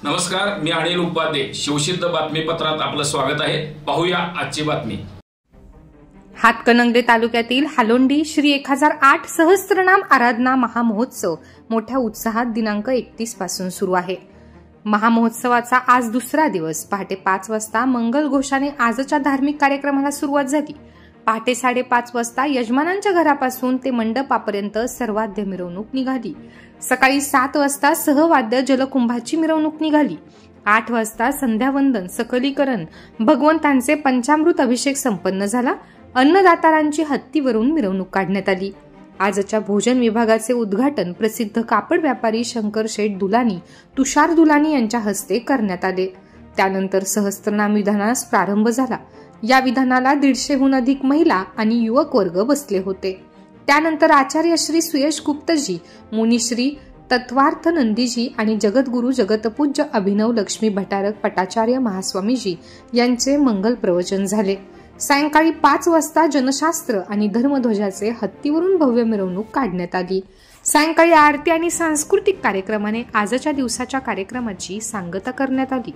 नमस्कार, मी अनिल उपाध्ये. शिवसिद्ध बातमीपत्रात आपलं स्वागत आहे. पाहूया आजची बातमी. हातकणंगले तालुक्यातील हालोंडी श्री 1008 सहस्त्रनाम आराधना महामहोत्सव मोठ्या उत्साहात दिनांक 31 पासून सुरू आहे. महामहोत्सवाचा आज दुसरा दिवस. पहाटे 5 वाजता मंगल घोषाने आजच्या धार्मिक कार्यक्रमाला सुरुवात झाली. पहाटे 5:30 वाजता यजमानांच्या घरापासून ते मंडपापर्यंत सर्वाद्य मिरवणूक निघाली. सकाळी 7 वाजता सहवाद्य जलकुंभाची मिरवणूक निघाली. 8 वाजता संध्यावंदन, सकलीकरण, भगवंतांचे पंचामृत अभिषेक संपन्न झाला. अन्नदातारांची हत्तीवरून मिरवणूक काढण्यात आली. आजच्या भोजन विभागाचे उद्घाटन प्रसिद्ध कापड व्यापारी शंकर शेठ दुलानी, तुषार दुलानी यांच्या हस्ते करण्यात आले. त्यानंतर सहस्त्रनाम विधानास प्रारंभ झाला. या विधानाला 150हून अधिक महिला आणि युवक वर्ग बसले होते. त्यानंतर आचार्य श्री सुयश गुप्तजी, मुनिश्री तत्वार्थ नंदीजी आणि जगद्गुरु जगतपूज्य अभिनव लक्ष्मी भटारक पटाचार्य महास्वामीजी यांचे मंगल प्रवचन झाले. सायंकाळी 5 वाजता जनशास्त्र आणि धर्मध्वजाचे हत्तीवरून भव्य मिरवणूक काढण्यात आली. सायंकाळी आरती आणि सांस्कृतिक कार्यक्रमाने आजच्या दिवसाच्या कार्यक्रमाची सांगता करण्यात आली.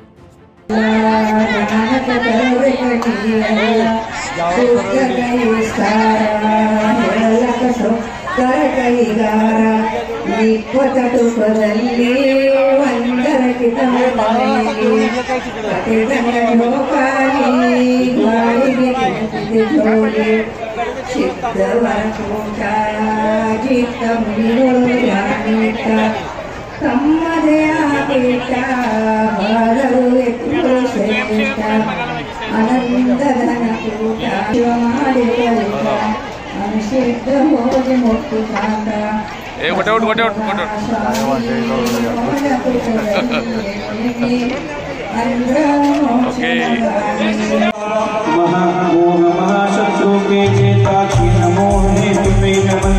महाशत्रु के जेता की नमो हे तुम्हें नमन.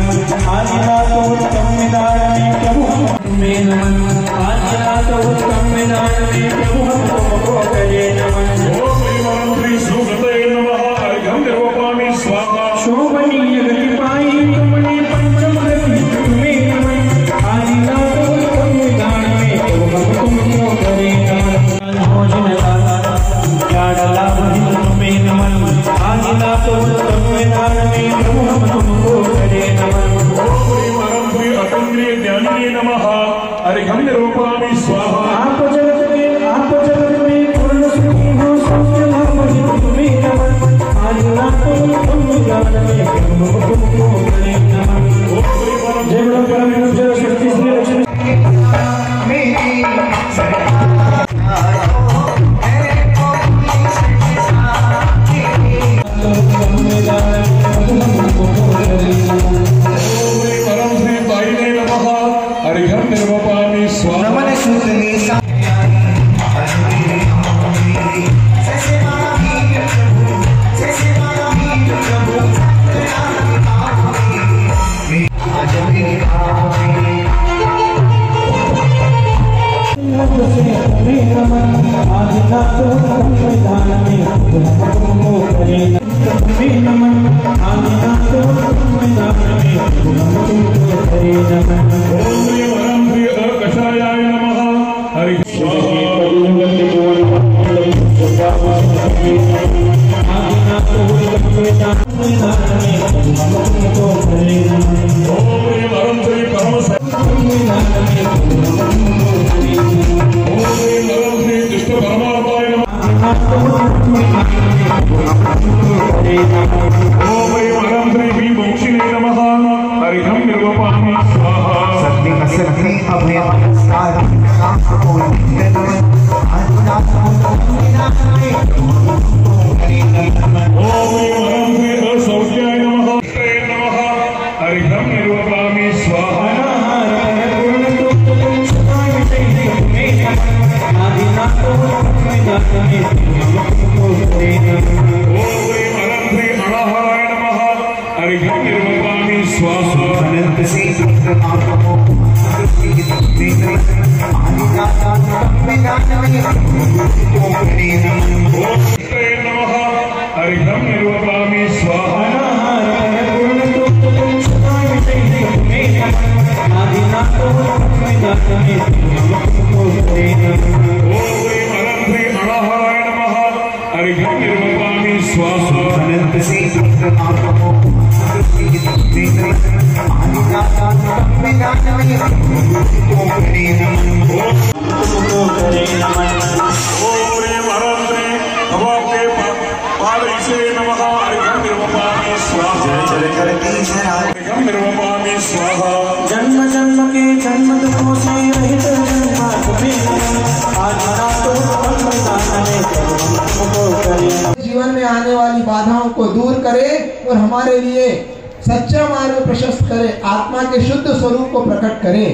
आदिनाथ उत्तम विधान में प्रभु तुम्हें नमन. आदिनाथ उत्तम विधान में प्रभु हमको करे नमन. ओम श्री सुगते नमः. अर्घ्यं निर्वपामि स्वाहा. शोभनीय गति पाई तुमने पंचम गति तुम्हें नमन. आदिनाथ उत्तम विधान में प्रभु हमको करे नमन. भोजन डाला तुम्हें नमन. आदिनाथ उत्तम विधान में प्रभु हमको करे नमन. ज्ञानी नमः. अर्घ्यं निर्वपामि स्वाहा. आप जगत में पूर्ण सुखी हो सत्य धर्म तुम्हें नमन. आदिनाथ उत्तम विधान में प्रभु हमको करे नमन. जय गुरु परम पूज्य शक्ति श्री लक्ष्मी स्वाहा. जन्म जन्म के जन्म दुखों से रहित जन्माष्टमी आज मना तो जीवन में आने वाली बाधाओं को दूर करे और हमारे लिए सच्चा मार्ग प्रशस्त करे, आत्मा के शुद्ध स्वरूप को प्रकट करे।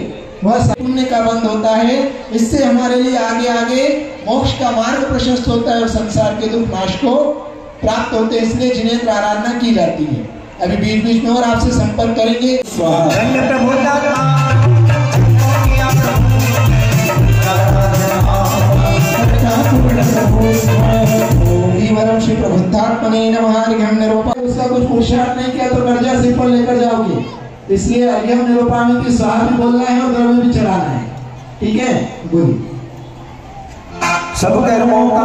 वह पुण्य का बंध होता है, इससे हमारे लिए आगे आगे मोक्ष का मार्ग प्रशस्त होता है और संसार के दुख नाश को प्राप्त होते हैं। इसलिए जिनेंद्र आराधना की जाती है। अभी बीच बीच में और आपसे संपर्क करेंगे। श्री प्रबुद्धात्मने नमः। अर्घ्यम निरूपा उसका कुछ पुरुषार्थ नहीं किया तो कर्जा सिर पर लेकर जाओगे, इसलिए अर्घ्यम निरूपामि की स्वाहा भी बोलना है और द्रव्य भी चढ़ाना है। ठीक है, बोलिए सब कर्मों का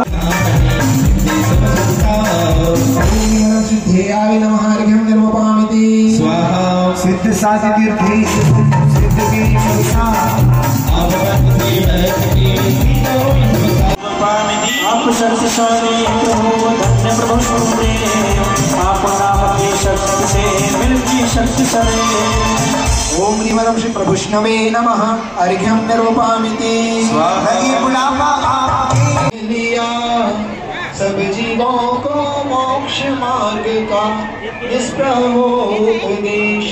सिद्धियाय नमः। अर्घ्यम निरूपामि स्वाहा। सिद्ध साधि तीर्थी सिद्ध की आप शक्तिशाली प्रभु धन्य प्रभु आप नाम की शक्ति से मिलती शक्ति सरे। ओम निवरम श्री प्रभुष्णवे नमः। अर्घ्यम निरूपामिति स्वाहा। लिया सब जीवों को मोक्ष मार्ग का निष्प्रभो उपदेश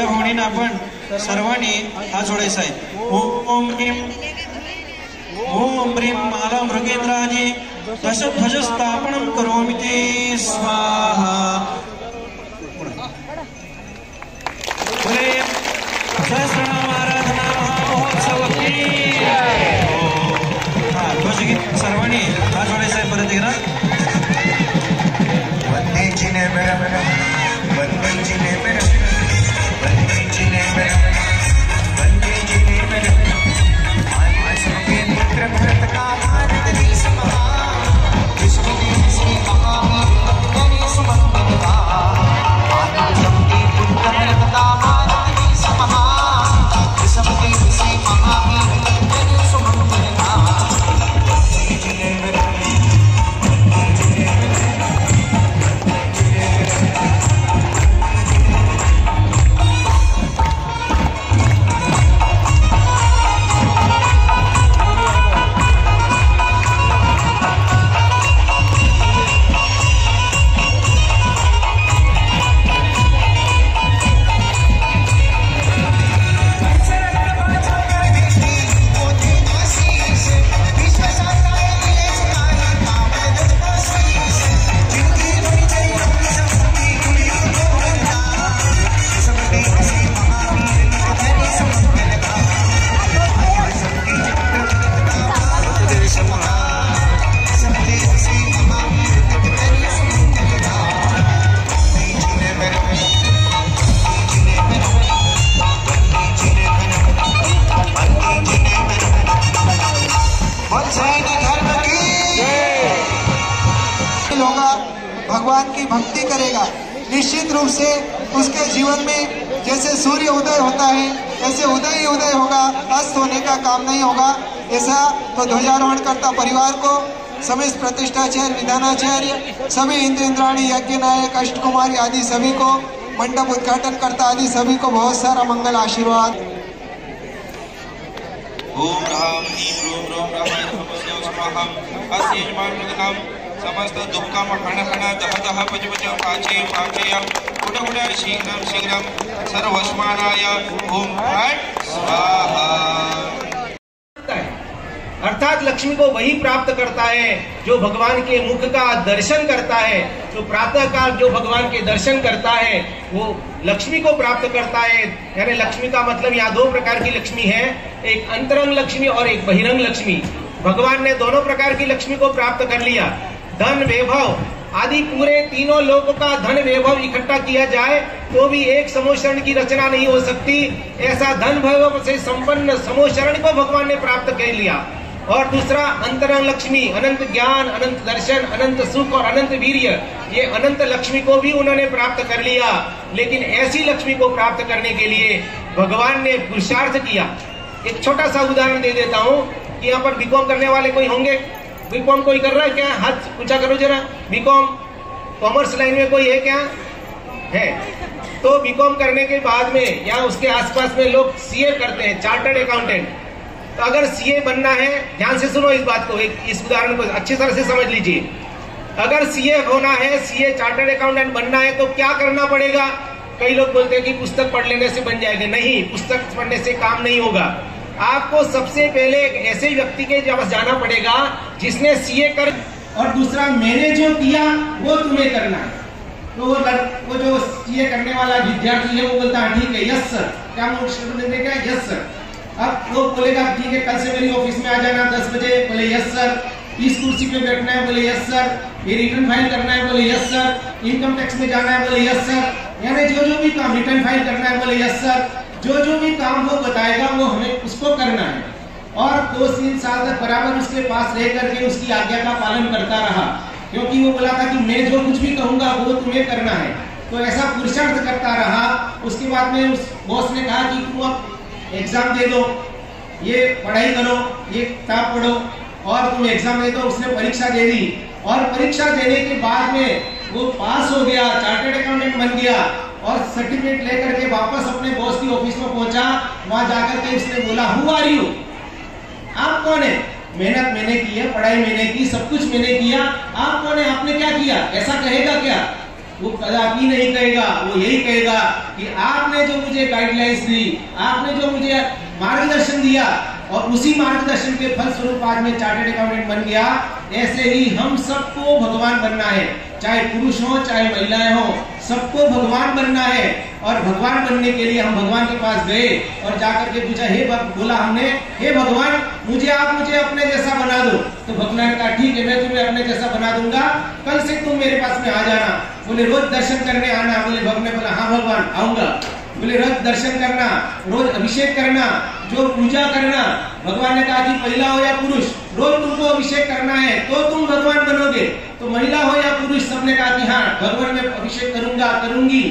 इच्छा होणी ना आपण सर्वांनी हात जोडायचा आहे. ओम ह्रीं माला मृगेंद्राजी दशध्वज स्थापनं करोमि ते स्वाहा. बोले सहस्रनाम आराधना महामहोत्सव की ध्वजगीत सर्वांनी हात जोडायचा आहे. परत एकदा वंदे जिने मेरा वंदे जिने मेरा वंदे जिने मेरा वंदे जिने मेरा सबके पुत्र भरत का भारत देश महान विश्व देश से महावीर गणेश मंदिर का सबके पुत्र भरत का भारत देश महान विश्व देश से महावीर गणेश मंदिर का वंदे जिने मेरा वंदे जिने मेरा भगवान की भक्ति करेगा, निश्चित रूप से उसके जीवन में जैसे सूर्य उदय होता है ऐसे उदय ही उदय होगा, अस्त होने का काम नहीं होगा. ऐसा तो ध्वजारोहण करता परिवार को, समस्त प्रतिष्ठाचार्य, विधानाचार्य, सभी इंद्र इंद्राणी, यज्ञ नायक, अष्टकुमारी आदि सभी को, मंडप उद्घाटन करता आदि सभी को बहुत सारा मंगल आशीर्वाद. ओम राम ह्रीं ह्रूं ह्रूं रामाय नमः स्वाहा. अस्य यजमानमृगनाम समस्त दुःखम हण हण दह दह पच पच पाचे पाचय उड उड शीघ्रं शीघ्रं सर्वस्मानाय ओम फट स्वाहा. अर्थात लक्ष्मी को वही प्राप्त करता है जो भगवान के मुख का दर्शन करता है. जो प्रातः काल जो भगवान के दर्शन करता है वो लक्ष्मी को प्राप्त करता है. यानी लक्ष्मी का मतलब यहाँ दो प्रकार की लक्ष्मी है, एक अंतरंग लक्ष्मी और एक बहिरंग लक्ष्मी. भगवान ने दोनों प्रकार की लक्ष्मी को प्राप्त कर लिया. धन वैभव आदि पूरे तीनों लोगों का धन वैभव इकट्ठा किया जाए तो भी एक समोशरण की रचना नहीं हो सकती. ऐसा धन वैभव से संपन्न समोशरण को भगवान ने प्राप्त कर लिया. और दूसरा अंतरंग लक्ष्मी, अनंत ज्ञान, अनंत दर्शन, अनंत सुख और अनंत वीर्य, ये अनंत लक्ष्मी को भी उन्होंने प्राप्त कर लिया. लेकिन ऐसी लक्ष्मी को प्राप्त करने के लिए भगवान ने पुरुषार्थ किया. एक छोटा सा उदाहरण दे देता हूँ कि यहाँ पर बीकॉम करने वाले कोई होंगे? बीकॉम कोई कर रहा है क्या? हाथ ऊंचा करो जरा. बीकॉम कॉमर्स लाइन में कोई है क्या? है. तो बीकॉम करने के बाद में या उसके आसपास में लोग सीए करते हैं, चार्टर्ड अकाउंटेंट. तो अगर सीए बनना है, ध्यान से सुनो इस बात को, इस उदाहरण को अच्छी तरह से समझ लीजिए. अगर सीए होना है, सीए चार्टर्ड अकाउंटेंट बनना है तो क्या करना पड़ेगा? कई लोग बोलते हैं कि पुस्तक पढ़ लेने से बन जाएगा. नहीं, पुस्तक पढ़ने से काम नहीं होगा. आपको सबसे पहले एक ऐसे व्यक्ति के पास जाना पड़ेगा जिसने सीए कर, और दूसरा मैंने जो किया वो तुम्हें करना है. तो वो जो सीए करने वाला विद्यार्थी है वो बोलता है ठीक है, यस सर. क्या बोलेगा? Yes sir. अब वो बोलेगा ठीक है, कल से मेरी ऑफिस में आ जाना 10 बजे. बोले यस सर. इस कुर्सी पे बैठना है, बोले यस सर. ये रिटर्न फाइल करना है, बोले यस सर. इनकम टैक्स में जाना है, बोले यस सर. यानी जो जो भी काम, रिटर्न फाइल करना है, बोले यस सर. जो जो भी काम वो बताएगा वो हमें उसको करना है. और 2-3 साल तक बराबर उसके पास रह करके उसकी आज्ञा का पालन करता रहा, क्योंकि वो बोला था कि मैं जो कुछ भी कहूंगा वो तुम्हें करना है. तो ऐसा पुरुषार्थ करता रहा. उसके बाद में उस बॉस ने कहा कि तुम अब एग्जाम दे दो, ये पढ़ाई करो, ये किताब पढ़ो और तुम एग्जाम दे दो. उसने परीक्षा दे दी और परीक्षा देने के बाद में वो पास हो गया, चार्टर्ड अकाउंटेंट बन गया और सर्टिफिकेट लेकर के वापस अपने बॉस की ऑफिस में पहुंचा. वहां जाकर के उसने बोला, हु आर यू? आप कौन है? मेहनत मैंने की है, पढ़ाई मैंने की, सब कुछ मैंने किया. आप कौन है? आपने क्या किया? ऐसा कहेगा क्या? वो कदापि नहीं कहेगा। वो यही कहेगा कि आपने जो मुझे गाइडलाइंस दी, आपने जो मुझे मार्गदर्शन दिया और उसी मार्गदर्शन के फलस्वरूप आज मैं चार्टर्ड अकाउंटेंट बन गया, ऐसे ही हम सबको भगवान बनना है, चाहे पुरुष हो चाहे महिलाएं हो, सबको भगवान बनना है। और भगवान बनने के लिए हम भगवान के पास गए और जाकर के पूछा, बोला हमने, हे भगवान आप मुझे अपने जैसा बना दो। तो भगवान ने कहा ठीक है, मैं तुम्हें अपने जैसा बना दूंगा, कल से तुम मेरे पास में आ जाना। बोले रोज दर्शन करने आना। बोले भगवान ने बोला हाँ भगवान आऊंगा। बोले रोज दर्शन करना, रोज अभिषेक करना, जो पूजा करना। भगवान ने कहा कि महिला हो या पुरुष, रोज तुमको अभिषेक करना है तो तुम भगवान बनोगे। तो महिला हो या पुरुष, सबने कहा कि हाँ भगवान में अभिषेक करूंगा, करूंगी,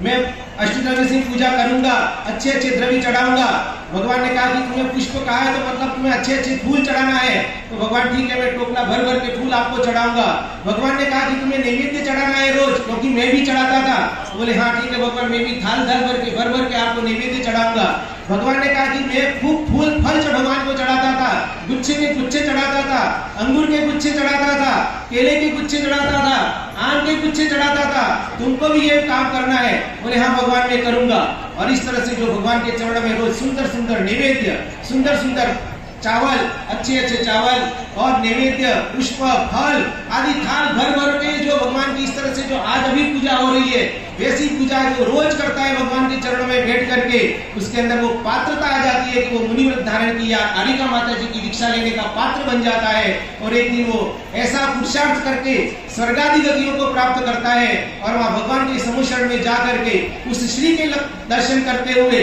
मैं अष्टद्रव्य से पूजा करूंगा, अच्छे अच्छे द्रव्य चढ़ाऊंगा। भगवान ने कहा कि तुम्हें पुष्प कहा है तो मतलब तुम्हें अच्छे अच्छे फूल चढ़ाना है। तो भगवान ठीक है, मैं टोकरा भर भर के फूल आपको चढ़ाऊंगा। भगवान ने कहा कि तुम्हें नैवेद्य चढ़ाना है रोज, क्योंकि मैं भी चढ़ाता था। बोले हाँ ठीक है भगवान, मैं भी थाल थाल भर भर के आपको नैवेद्य चढ़ाऊंगा। भगवान ने कहा कि मैं खूब फूल फल भगवान को चढ़ाता था, गुच्छे के गुच्छे चढ़ाता था, अंगूर के गुच्छे चढ़ाता था, केले के गुच्छे चढ़ाता था, आम के गुच्छे चढ़ाता था, तुमको भी ये काम करना है। बोले हाँ भगवान मैं करूंगा। और इस तरह से जो भगवान के चरण में रोज सुंदर सुंदर नैवेद्य, सुंदर सुंदर चावल, अच्छे अच्छे चावल और नैवेद्य, पुष्प, फल आदि थाल भर भर के जो भगवान की इस तरह से जो आज अभी पूजा हो रही है, वैसी पूजा जो रोज करता है भगवान के चरणों में बैठ करके, उसके अंदर वो पात्रता आ जाती है कि वो मुनि व्रत धारण की या कालिका माता जी की दीक्षा लेने का पात्र बन जाता है। और एक दिन वो ऐसा पुरुषार्थ करके स्वर्गादि गतियों को प्राप्त करता है और वहां भगवान के समुशरण में जा करके उस श्री के दर्शन करते हुए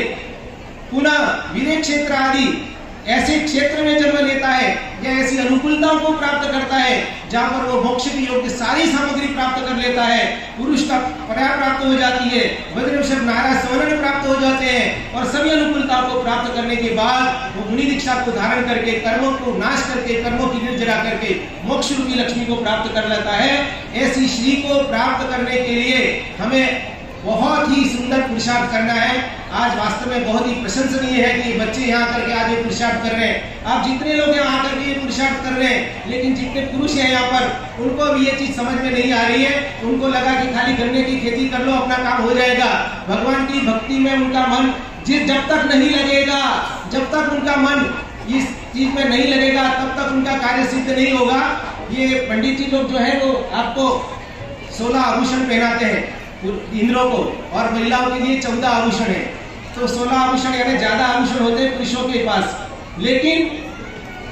पुनः विनय क्षेत्र आदि ऐसे क्षेत्र में जन्म लेता है या ऐसी अनुकूलताओं को प्राप्त करता है जहां पर वो मोक्ष की योग्य सारी सामग्री प्राप्त कर लेता है। पुरुष का पर्याय प्राप्त हो जाती है, वज्र नारायण स्वर्ण प्राप्त हो जाते हैं और सभी अनुकूलताओं को प्राप्त करने के बाद वो मुनि दीक्षा को धारण करके, कर्मों को नाश करके, कर्मों की निर्जरा करके मोक्ष रूपी लक्ष्मी को प्राप्त कर लेता है। ऐसी श्री को प्राप्त करने के लिए हमें बहुत ही सुंदर पुरुषार्थ करना है। आज वास्तव में बहुत ही प्रशंसनीय है कि बच्चे यहाँ करके आज ये पुरुषार्थ कर रहे हैं। आप जितने लोग यहाँ आकर के ये पुरुषार्थ कर रहे हैं, लेकिन जितने पुरुष हैं यहाँ पर, उनको भी ये चीज समझ में नहीं आ रही है। उनको लगा कि खाली गन्ने की खेती कर लो, अपना काम हो जाएगा। भगवान की भक्ति में उनका मन जब तक नहीं लगेगा, जब तक उनका मन इस चीज में नहीं लगेगा, तब तक उनका कार्य सिद्ध नहीं होगा। ये पंडित जी लोग जो है वो आपको 16 आभूषण पहनाते हैं इंद्रों को, और महिलाओं के लिए 14 आभूषण है। तो 16 आभूषण यानी ज्यादा आभूषण होते हैं पुरुषों के पास। लेकिन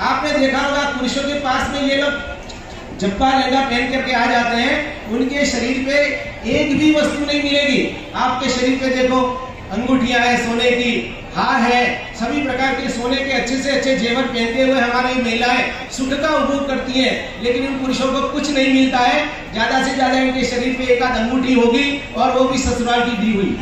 आपने देखा होगा पुरुषों के पास में ये लोग जब्बा लहंगा पहन करके आ जाते हैं, उनके शरीर पे एक भी वस्तु नहीं मिलेगी। आपके शरीर पे देखो अंगूठियां है सोने की, हार है, सभी प्रकार के सोने के अच्छे से अच्छे जेवर पहनते हुए हमारी महिलाएं सुख का उपभोग करती हैं। लेकिन इन पुरुषों को कुछ नहीं मिलता है। ज्यादा से ज्यादा इनके शरीर पे एक आध अंगूठी होगी और वो भी ससुराल की दी हुई।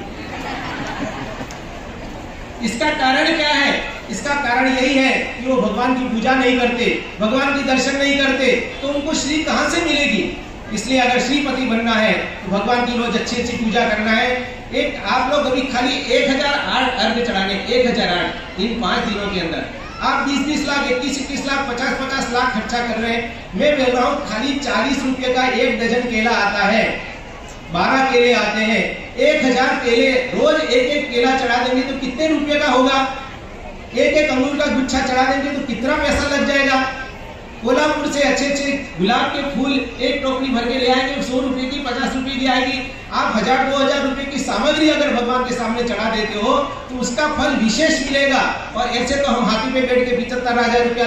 इसका कारण क्या है? इसका कारण यही है कि वो भगवान की पूजा नहीं करते, भगवान की दर्शन नहीं करते, तो उनको श्री कहां से मिलेगी? इसलिए अगर श्रीपति बनना है तो भगवान की रोज अच्छी अच्छी पूजा करना है। एक आप लोग अभी खाली 1008 अर्घ्य चढ़ाने, 1008 इन 5 दिनों के अंदर आप 20-20 लाख, 21-21 लाख, 50-50 लाख खर्चा कर रहे हैं। मैं बोल रहा हूँ खाली 40 रुपये का 1 डजन केला आता है, 12 केले आते हैं, 1000 केले रोज एक केला चढ़ा देंगे तो कितने रुपए का होगा? एक अंगूर का गुच्छा चढ़ा देंगे तो कितना पैसा लग जाएगा? कोल्हापुर से अच्छे अच्छे गुलाब के फूल एक टोकरी भर के ले आएंगे, 100 रुपए की, 50 रुपए की आएगी। आप 1000-2000 रुपए की सामग्री अगर भगवान के सामने चढ़ा देते हो तो उसका फल विशेष मिलेगा। और ऐसे तो हम हाथी पे बैठ के 75,000 रुपया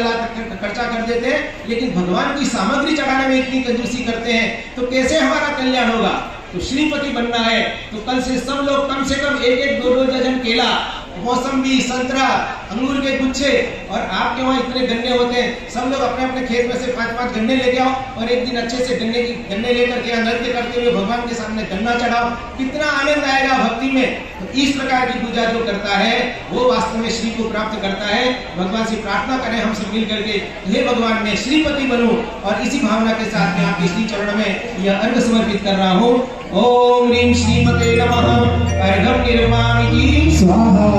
खर्चा कर देते हैं, लेकिन भगवान की सामग्री चढ़ाने में इतनी कंजूसी करते हैं तो कैसे हमारा कल्याण होगा? तो श्रीपति बनना है तो कल से सब लोग कम से कम 1-2 डजन केला, मौसम्बी, संतरा, अंगूर के गुच्छे, और आपके वहाँ इतने गन्ने होते हैं, सब लोग अपने अपने खेत में से 5-5 गन्ने लेके आओ और एक दिन अच्छे से गन्ने लेकर के नृत्य करते हुए भगवान के सामने गन्ना चढ़ाओ। कितना आनंद आएगा भक्ति में। तो इस प्रकार की पूजा जो करता है वो वास्तव में श्री को प्राप्त करता है। भगवान से प्रार्थना करें हम सब मिल करके, हे भगवान मैं श्रीपति बनूं, और इसी भावना के साथ मैं आपके श्री चरणों में यह अर्घ समर्पित कर रहा हूँ। ओम ह्रीं श्रीमते नमः। अर्घं निर्मामि स्वाहा।